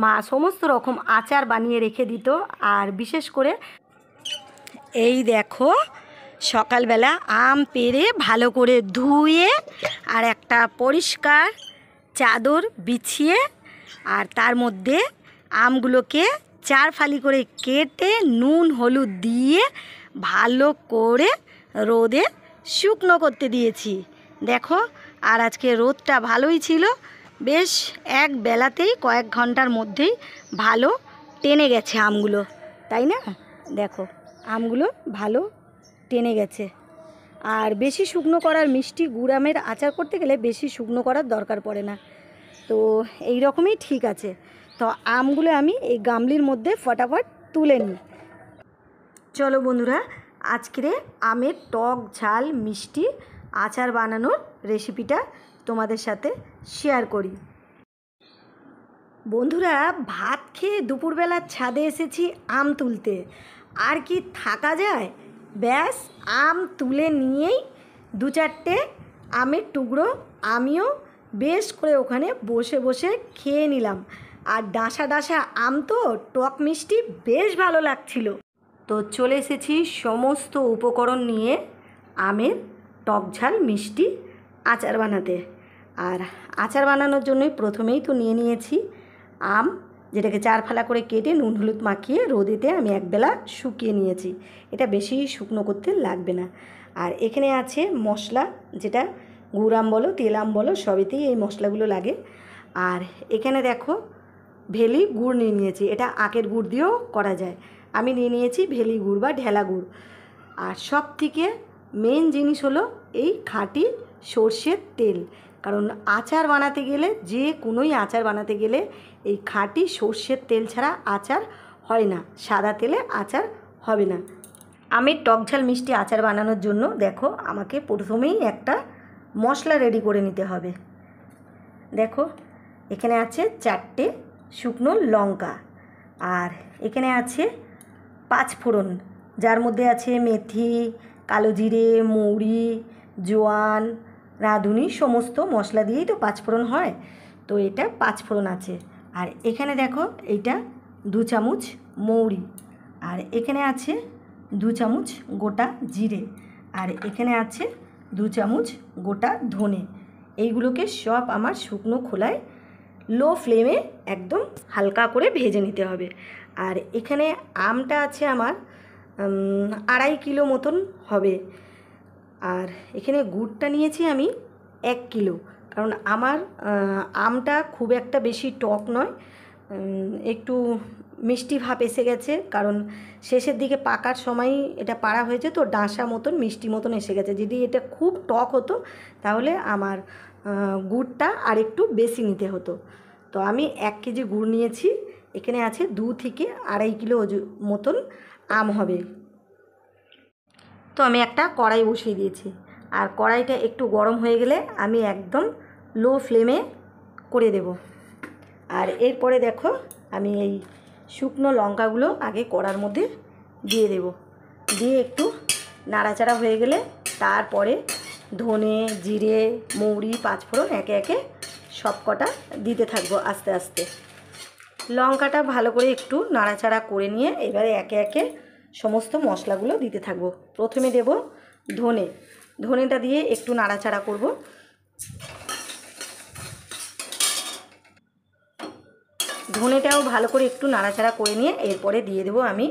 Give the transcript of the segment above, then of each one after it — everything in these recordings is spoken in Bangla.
মা সমস্ত রকম আচার বানিয়ে রেখে দিত। আর বিশেষ করে এই দেখো সকালবেলা আম পেড়ে ভালো করে ধুয়ে আর একটা পরিষ্কার চাদর বিছিয়ে আর তার মধ্যে আমগুলোকে 4 ফালি করে কেটে নুন হলুদ দিয়ে ভালো করে রোদে শুকনো করতে দিয়েছি। দেখো, আর আজকে রোদটা ভালোই ছিল, বেশ এক বেলাতেই কয়েক ঘন্টার মধ্যেই ভালো টেনে গেছে আমগুলো, তাই না? দেখো আমগুলো ভালো টেনে গেছে। আর বেশি শুকনো করার মিষ্টি গুড় আমের আচার করতে গেলে বেশি শুকনো করার দরকার পড়ে না, তো এই রকমই ঠিক আছে। তো আমগুলো আমি এই গামলির মধ্যে ফটাফট তুলে নিই। চলো বন্ধুরা, আজকের আমের টক ঝাল মিষ্টি আচার বানানোর রেসিপিটা তোমাদের সাথে শেয়ার করি। বন্ধুরা, ভাত খেয়ে দুপুরবেলার ছাদে এসেছি আম তুলতে, আর কি থাকা যায়? ব্যাস আম তুলে নিয়েই 2-4টে আমের টুকরো আমিও বেশ করে ওখানে বসে বসে খেয়ে নিলাম। আর ডাঁসা ডাঁসা আম তো টক মিষ্টি বেশ ভালো লাগছিল। তো চলে এসেছি সমস্ত উপকরণ নিয়ে আমের টক ঝাল মিষ্টি আচার বানাতে। আর আচার বানানোর জন্যই প্রথমেই তো নিয়ে নিয়েছি আম, যেটাকে 4 ফালা করে কেটে নুন হলুদ মাখিয়ে রোদেতে আমি একবেলা শুকিয়ে নিয়েছি। এটা বেশি শুকনো করতে লাগবে না। আর এখানে আছে মশলা, যেটা গুড় আম বলো তেল আম বলো সবেতেই এই মশলাগুলো লাগে। আর এখানে দেখো ভেলি গুড় নিয়ে নিয়েছি, এটা আখের গুড় দিয়েও করা যায়। আমি নিয়ে নিয়েছি ভেলি গুড় বা ঢেলা গুড়। আর সব থেকে মেন জিনিস হলো এই খাঁটি সর্ষের তেল, কারণ আচার বানাতে গেলে, যে কোনোই আচার বানাতে গেলে এই খাঁটি সর্ষের তেল ছাড়া আচার হয় না, সাদা তেলে আচার হবে না। আমের টক ঝাল মিষ্টি আচার বানানোর জন্য দেখো আমাকে প্রথমেই একটা মশলা রেডি করে নিতে হবে। দেখো এখানে আছে 4টে শুকনো লঙ্কা, আর এখানে আছে 5 ফোড়ন, যার মধ্যে আছে মেথি, কালো জিরে, মৌরি, জোয়ান, রাঁধুনি, সমস্ত মশলা দিয়েই তো 5 ফোড়ন হয়, তো এটা 5 ফোড়ন আছে। আর এখানে দেখো এইটা 2 চামচ মৌরি, আর এখানে আছে 2 চামচ গোটা জিরে, আর এখানে আছে 2 চামচ গোটা ধনে। এইগুলোকে সব আমার শুকনো খোলায় লো ফ্লেমে একদম হালকা করে ভেজে নিতে হবে। আর এখানে আমটা আছে আমার 2.5 কিলো মতন হবে। আর এখানে গুড়টা নিয়েছি আমি 1 কিলো, কারণ আমার আমটা খুব একটা বেশি টক নয়, একটু মিষ্টি ভাব এসে গেছে, কারণ শেষের দিকে পাকার সময় এটা পাড়া হয়েছে, তো ডাঁসা মতন মিষ্টি মতন এসে গেছে। যদি এটা খুব টক হতো তাহলে আমার গুড়টা আর একটু বেশি নিতে হতো। তো আমি 1 কেজি গুড় নিয়েছি, এখানে আছে 2 থেকে 2.5 কিলো মতন আম হবে। তো আমি একটা কড়াই বসিয়ে দিয়েছি, আর কড়াইটা একটু গরম হয়ে গেলে আমি একদম লো ফ্লেমে করে দেব। আর এরপরে দেখো আমি এই শুকনো লঙ্কাগুলো আগে কড়ার মধ্যে দিয়ে দেব, দিয়ে একটু নাড়াচাড়া হয়ে গেলে তারপরে ধনে, জিরে, মৌরি, 5 ফোড়ন একে একে সব কটা দিতে থাকবো আস্তে আস্তে। লঙ্কাটা ভালো করে একটু নাড়াচাড়া করে নিয়ে এবারে একে একে সমস্ত মশলাগুলো দিতে থাকবো। প্রথমে দেব ধনেটা দিয়ে একটু নাড়াচাড়া করব। ধনেটাও ভালো করে একটু নাড়াচাড়া করে নিয়ে এরপরে দিয়ে দেব আমি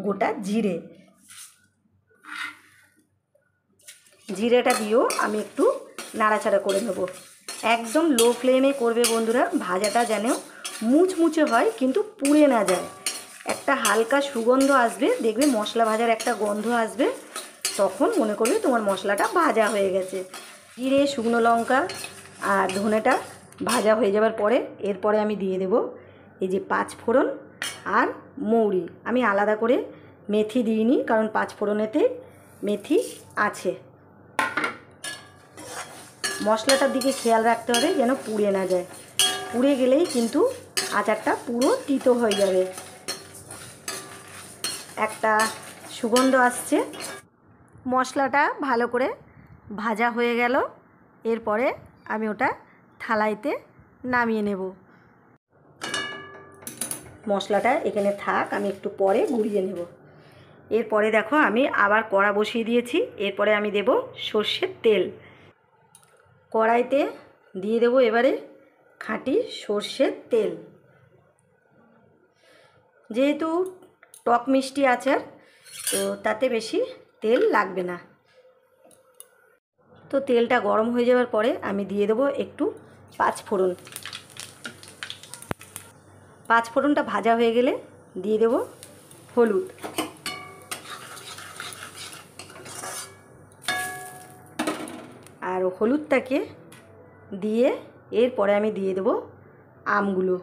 গোটা জিরেটা দিয়েও আমি একটু নাড়াচাড়া করে নেব। একদম লো ফ্লেমে করবে বন্ধুরা, ভাজাটা যেন মুচমুচে হয় কিন্তু পুড়ে না যায়। একটা হালকা সুগন্ধ আসবে, দেখবে মশলা ভাজার একটা গন্ধ আসবে, তখন মনে করবে তোমার মশলাটা ভাজা হয়ে গেছে। জিরে, শুকনো লঙ্কা আর ধনেটা ভাজা হয়ে যাবার পরে এরপরে আমি দিয়ে দেব এই যে 5 ফোড়ন আর মৌরি। আমি আলাদা করে মেথি দিইনি, কারণ 5 ফোড়নেতে মেথি আছে। মশলাটার দিকে খেয়াল রাখতে হবে যেন পুড়ে না যায়, পুড়ে গেলেই কিন্তু আচারটা পুরো তিতো হয়ে যাবে। একটা সুগন্ধ আসছে, মশলাটা ভালো করে ভাজা হয়ে গেল। এরপরে আমি ওটা থালাইতে নামিয়ে নেব। মশলাটা এখানে থাক, আমি একটু পরে গুঁড়িয়ে নেব। এরপরে দেখো আমি আবার কড়া বসিয়ে দিয়েছি। এরপরে আমি দেব সর্ষের তেল। কড়াইতে দিয়ে দেব এবারে খাঁটি সর্ষের তেল। যেহেতু টক মিষ্টি আচার, তো তাতে বেশি তেল লাগবে না। তো তেলটা গরম হয়ে যাওয়ার পরে আমি দিয়ে দেবো একটু পাঁচফোড়ন। পাঁচফোড়নটা ভাজা হয়ে গেলে দিয়ে দেব হলুদ। আর হলুদটাকে দিয়ে এরপরে আমি দিয়ে দেব আমগুলো।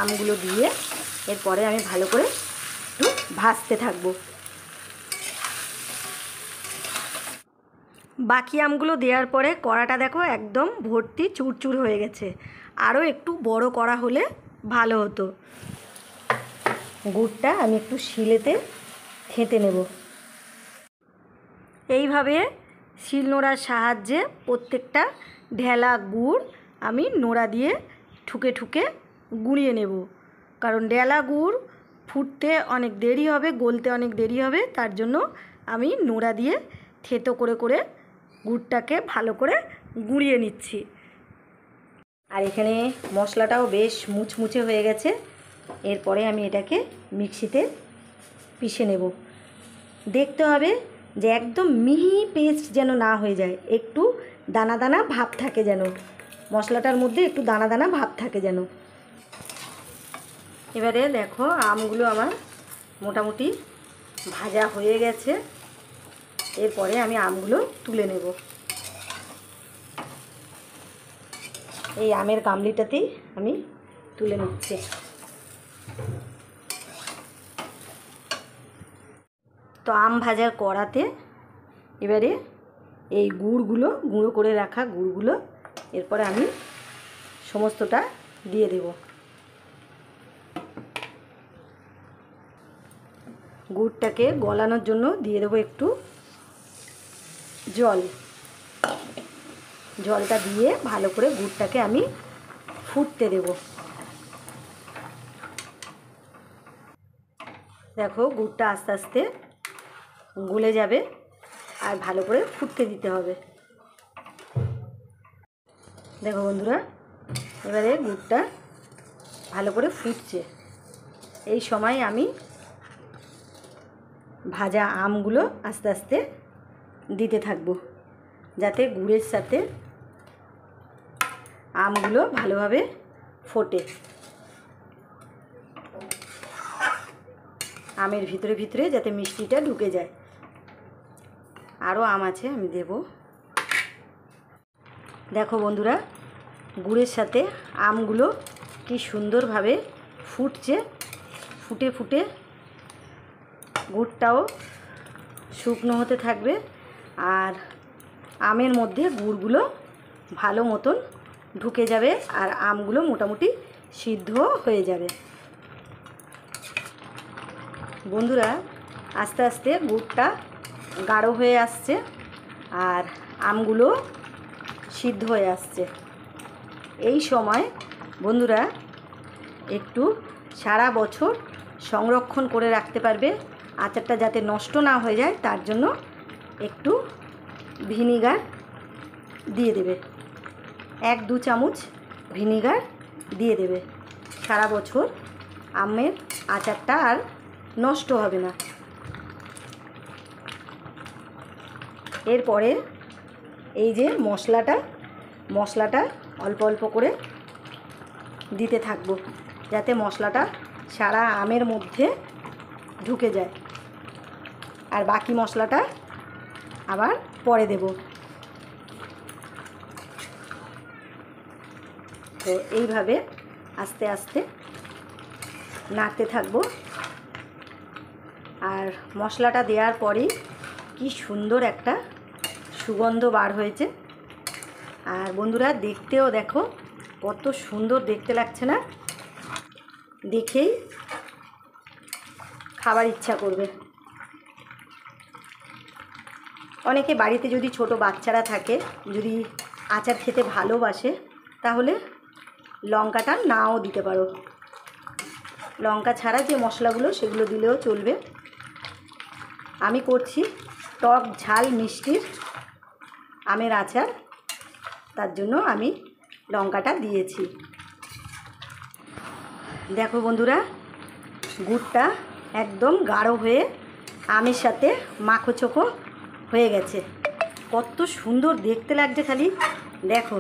আমগুলো দিয়ে এরপরে আমি ভালো করে একটু ভাজতে থাকবো। বাকি আমগুলো দেওয়ার পরে কড়াটা দেখো একদম ভর্তি চুরচুর হয়ে গেছে। আরও একটু বড় কড়া হলে ভালো হতো। গুড়টা আমি একটু শিলেতে থেঁতে নেব। এইভাবে শিলনোড়ার সাহায্যে প্রত্যেকটা ঢেলা গুড় আমি নোড়া দিয়ে ঠুকে ঠুকে গুঁড়িয়ে নেব। কারণ ঢেলা গুড় ফুটতে অনেক দেরি হবে, গলতে অনেক দেরি হবে, তার জন্য আমি নোড়া দিয়ে থেতো করে করে গুড়টাকে ভালো করে গুঁড়িয়ে নিচ্ছি। আর এখানে মশলাটাও বেশ মুচমুচে হয়ে গেছে। এরপরে আমি এটাকে মিক্সিতে পিষে নেব। দেখতে হবে যে একদম মিহি পেস্ট যেন না হয়ে যায়, একটু দানা দানা ভাব থাকে, যেন মশলাটার মধ্যে একটু দানা দানা ভাব থাকে যেন। এবারে দেখো আমগুলো আমার মোটামুটি ভাজা হয়ে গেছে। এরপরে আমি আমগুলো তুলে নেব। এই আমের গামলিটাতেই আমি তুলে নিচ্ছি। তো আম ভাজার কড়াতে এবারে এই গুড়গুলো, গুঁড়ো করে রাখা গুড়গুলো এরপরে আমি সমস্তটা দিয়ে দেব। গুড়টাকে গলানোর জন্য দিয়ে দেবো একটু জল। জলটা দিয়ে ভালো করে গুড়টাকে আমি ফুটতে দেব। দেখো গুড়টা আস্তে আস্তে গলে যাবে আর ভালো করে ফুটতে দিতে হবে। দেখো বন্ধুরা, এবারে গুড়টা ভালো করে ফুটছে। এই সময় আমি ভাজা আমগুলো আস্তে আস্তে দিতে থাকবো, যাতে গুড়ের সাথে আমগুলো ভালোভাবে ফোটে। আমের ভিতরে ভিতরে যাতে মিষ্টিটা ঢুকে যায়। আরও আম আছে, আমি দেব। দেখো বন্ধুরা, গুড়ের সাথে আমগুলো কি সুন্দরভাবে ফুটছে। ফুটে ফুটে গুড়টাও শুকনো হতে থাকবে আর আমের মধ্যে গুড়গুলো ভালো মতন ঢুকে যাবে আর আমগুলো মোটামুটি সিদ্ধ হয়ে যাবে। বন্ধুরা, আস্তে আস্তে গুড়টা গাঢ় হয়ে আসছে আর আমগুলো সিদ্ধ হয়ে আসছে। এই সময় বন্ধুরা একটু সারা বছর সংরক্ষণ করে রাখতে পারবে আচারটা, যাতে নষ্ট না হয়ে যায়, তার জন্য একটু ভিনিগার দিয়ে দেবে। 1-2 চামচ ভিনিগার দিয়ে দেবে। সারা বছর আমের আচারটা আর নষ্ট হবে না। এরপরে এই যে মশলাটা অল্প অল্প করে দিতে থাকবো, যাতে মশলাটা সারা আমের মধ্যে ঢুকে যায়। আর বাকি মশলাটা আবার পরে দেব। তো এইভাবে আস্তে আস্তে নাড়তে থাকবো। আর মশলাটা দেওয়ার পরেই কি সুন্দর একটা সুগন্ধ বার হয়েছে। আর বন্ধুরা, দেখতেও দেখো কত সুন্দর দেখতে লাগছে না? দেখেই খাবার ইচ্ছা করবে। অনেকে বাড়িতে যদি ছোট বাচ্চারা থাকে, যদি আচার খেতে ভালোবাসে, তাহলে লঙ্কাটা নাও দিতে পারো। লঙ্কা ছাড়া যে মশলাগুলো সেগুলো দিলেও চলবে। আমি করছি টক ঝাল মিষ্টির আমের আচার, তার জন্য আমি লঙ্কাটা দিয়েছি। দেখো বন্ধুরা, গুড়টা একদম গাঢ় হয়ে আমের সাথে মাখো চোখো হয়ে গেছে। কত সুন্দর দেখতে লাগছে খালি দেখো।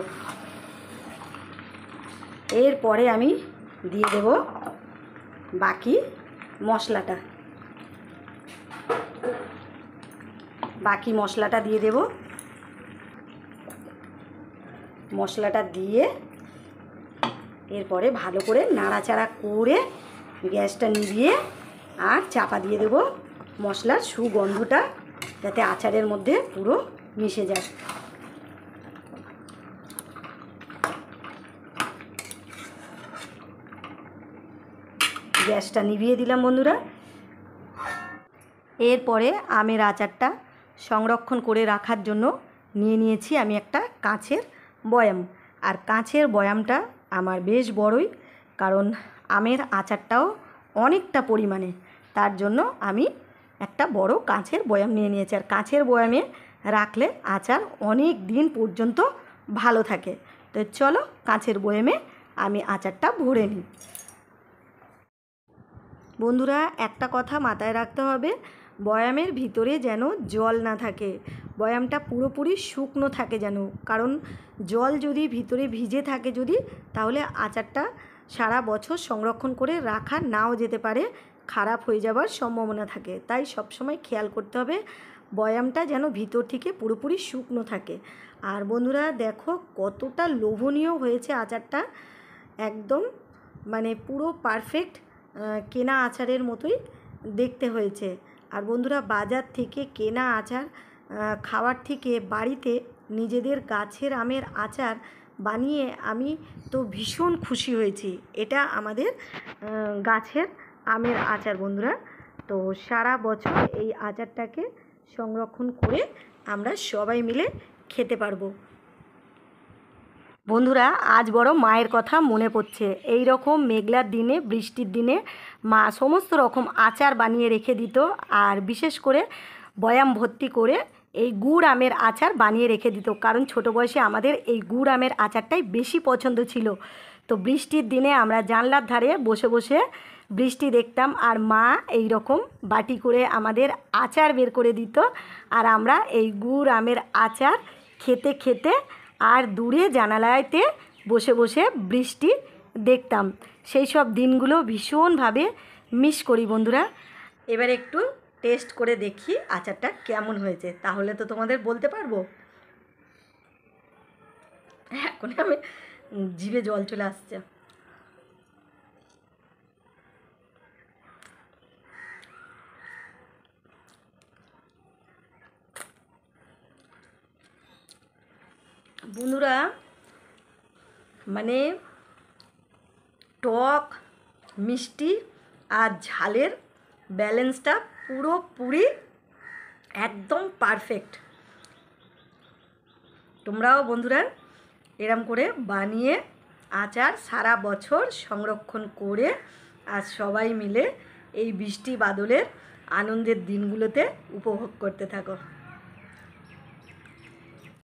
এরপরে আমি দিয়ে দেব বাকি মশলাটা। দিয়ে দেব। মশলাটা দিয়ে এরপরে ভালো করে নাড়াচাড়া করে গ্যাসটা নিভিয়ে আর চাপা দিয়ে দেব মশলার সুগন্ধটা যাতে আচারের মধ্যে পুরো মিশে যায়। গ্যাসটা নিভিয়ে দিলাম বন্ধুরা। এরপরে আমের আচারটা সংরক্ষণ করে রাখার জন্য নিয়ে নিয়েছি আমি একটা কাঁচের বয়াম। আর কাঁচের বয়ামটা আমার বেশ বড়ই, কারণ আমের আচারটাও অনেকটা পরিমাণে, তার জন্য আমি একটা বড় কাঁচের বয়াম নিয়ে নিয়েছি। আর কাঁচের বয়ামে রাখলে আচার অনেক দিন পর্যন্ত ভালো থাকে। তো চলো কাঁচের বয়ামে আমি আচারটা ভরে নিই। বন্ধুরা, একটা কথা মাথায় রাখতে হবে, বয়ামের ভিতরে যেন জল না থাকে, বয়ামটা পুরোপুরি শুকনো থাকে যেন, কারণ জল যদি ভিতরে ভিজে থাকে যদি, তাহলে আচারটা সারা বছর সংরক্ষণ করে রাখা নাও যেতে পারে, খারাপ হয়ে যাবার সম্ভাবনা থাকে। তাই সবসময় খেয়াল করতে হবে বয়ামটা যেন ভিতর থেকে পুরোপুরি শুকনো থাকে। আর বন্ধুরা দেখো কতটা লোভনীয় হয়েছে আচারটা, একদম মানে পুরো পারফেক্ট কেনা আচারের মতোই দেখতে হয়েছে। আর বন্ধুরা, বাজার থেকে কেনা আচার খাওয়ার থেকে বাড়িতে নিজেদের গাছের আমের আচার বানিয়ে আমি তো ভীষণ খুশি হয়েছি। এটা আমাদের গাছের আমের আচার বন্ধুরা। তো সারা বছর এই আচারটাকে সংরক্ষণ করে আমরা সবাই মিলে খেতে পারবো। বন্ধুরা, আজ বড় মায়ের কথা মনে পড়ছে। এই রকম মেঘলার দিনে, বৃষ্টির দিনে মা সমস্ত রকম আচার বানিয়ে রেখে দিত, আর বিশেষ করে বয়াম ভর্তি করে এই গুড় আমের আচার বানিয়ে রেখে দিত, কারণ ছোটো বয়সে আমাদের এই গুড় আমের আচারটাই বেশি পছন্দ ছিল। তো বৃষ্টির দিনে আমরা জানলার ধারে বসে বসে বৃষ্টি দেখতাম, আর মা এই রকম বাটি করে আমাদের আচার বের করে দিত, আর আমরা এই গুড় আমের আচার খেতে খেতে আর দূরে জানালাতে বসে বসে বৃষ্টি দেখতাম। সেই সব দিনগুলো ভীষণভাবে মিস করি বন্ধুরা। এবার একটু টেস্ট করে দেখি আচারটা কেমন হয়েছে, তাহলে তো তোমাদের বলতে পারবো। এখন আমি জিভে জল চলে আসছে। বন্ধুরা, মানে টক মিষ্টি আর ঝালের ব্যালেন্সটা পুরোপুরি একদম পারফেক্ট। তোমরাও বন্ধুরা এরম করে বানিয়ে আচার সারা বছর সংরক্ষণ করে আর সবাই মিলে এই বৃষ্টি বাদলের আনন্দের দিনগুলোতে উপভোগ করতে থাকো।